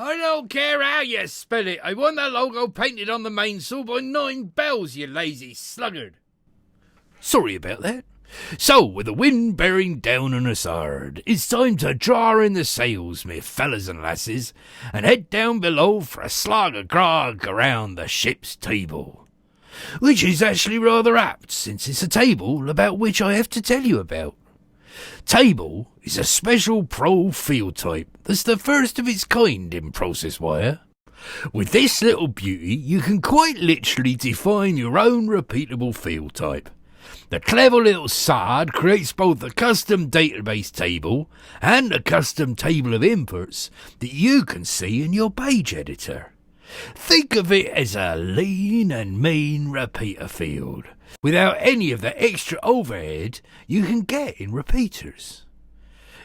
I don't care how you spell it. I want the logo painted on the mainsail by 9 bells, you lazy sluggard. Sorry about that. So, with the wind bearing down on us hard, it's time to draw in the sails, me fellas and lasses, and head down below for a slog of grog around the ship's table. Which is actually rather apt, since it's a table about which I have to tell you about. Table is a special Fieldtype that's the first of its kind in process wire. With this little beauty, you can quite literally define your own repeatable Fieldtype. The clever little sod creates both a custom database table and a custom table of inputs that you can see in your page editor. Think of it as a lean and mean repeater field, without any of the extra overhead you can get in repeaters.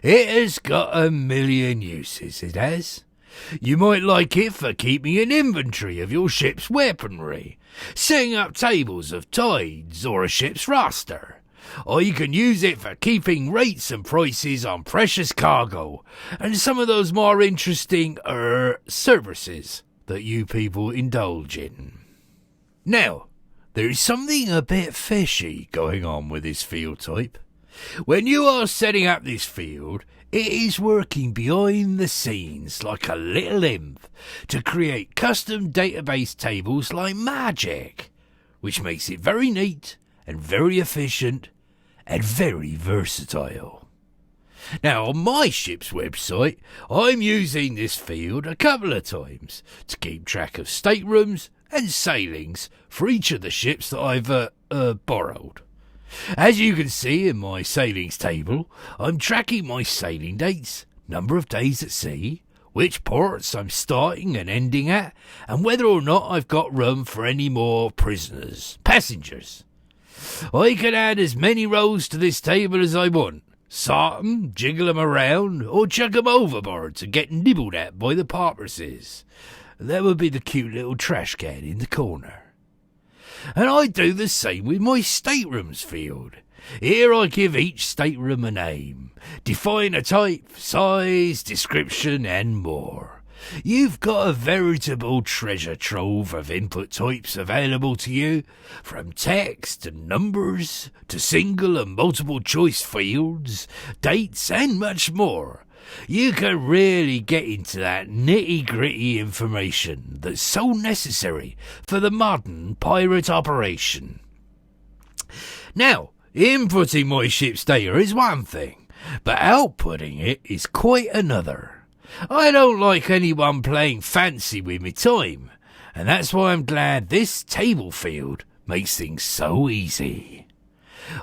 It has got a million uses, it has. You might like it for keeping an inventory of your ship's weaponry, setting up tables of tides or a ship's roster, or you can use it for keeping rates and prices on precious cargo and some of those more interesting services that you people indulge in. Now, there is something a bit fishy going on with this Fieldtype. When you are setting up this field, it is working behind the scenes like a little imp to create custom database tables like magic, which makes it very neat and very efficient and very versatile. Now, on my ship's website, I'm using this field a couple of times to keep track of staterooms and sailings for each of the ships that I've borrowed. As you can see in my sailings table, I'm tracking my sailing dates, number of days at sea, which ports I'm starting and ending at, and whether or not I've got room for any more passengers. I can add as many rows to this table as I want, sort 'em, jiggle 'em around, or chuck 'em overboard to get nibbled at by the porpoises. That would be the cute little trash can in the corner. And I do the same with my staterooms field. Here I give each stateroom a name, define a type, size, description, and more. You've got a veritable treasure trove of input types available to you, from text and numbers to single and multiple choice fields, dates, and much more. You can really get into that nitty-gritty information that's so necessary for the modern pirate operation. Now, inputting my ship's data is one thing, but outputting it is quite another. I don't like anyone playing fancy with me time, and that's why I'm glad this table field makes things so easy.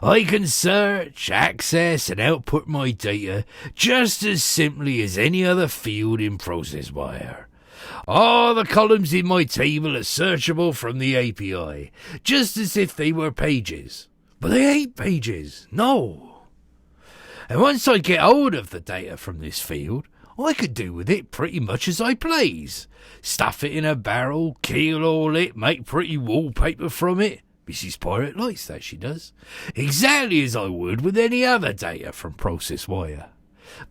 I can search, access, and output my data just as simply as any other field in ProcessWire. All the columns in my table are searchable from the API, just as if they were pages. But they ain't pages, no. And once I get hold of the data from this field, I could do with it pretty much as I please. Stuff it in a barrel, keel all it, make pretty wallpaper from it. Mrs. Pirate likes that, she does. Exactly as I would with any other data from ProcessWire.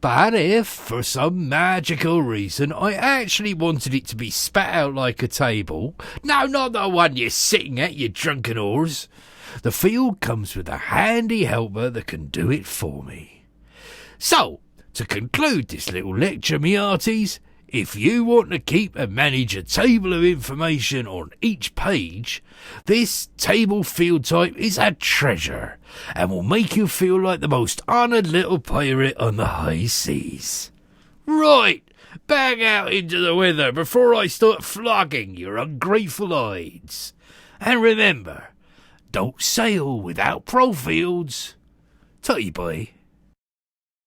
But if, for some magical reason, I actually wanted it to be spat out like a table, no, not the one you're sitting at, you drunken whores, the field comes with a handy helper that can do it for me. So, to conclude this little lecture, me hearties, if you want to keep and manage a table of information on each page, this table Fieldtype is a treasure and will make you feel like the most honoured little pirate on the high seas. Right, back out into the weather before I start flogging your ungrateful hides. And remember, don't sail without ProFields. Tutty bye.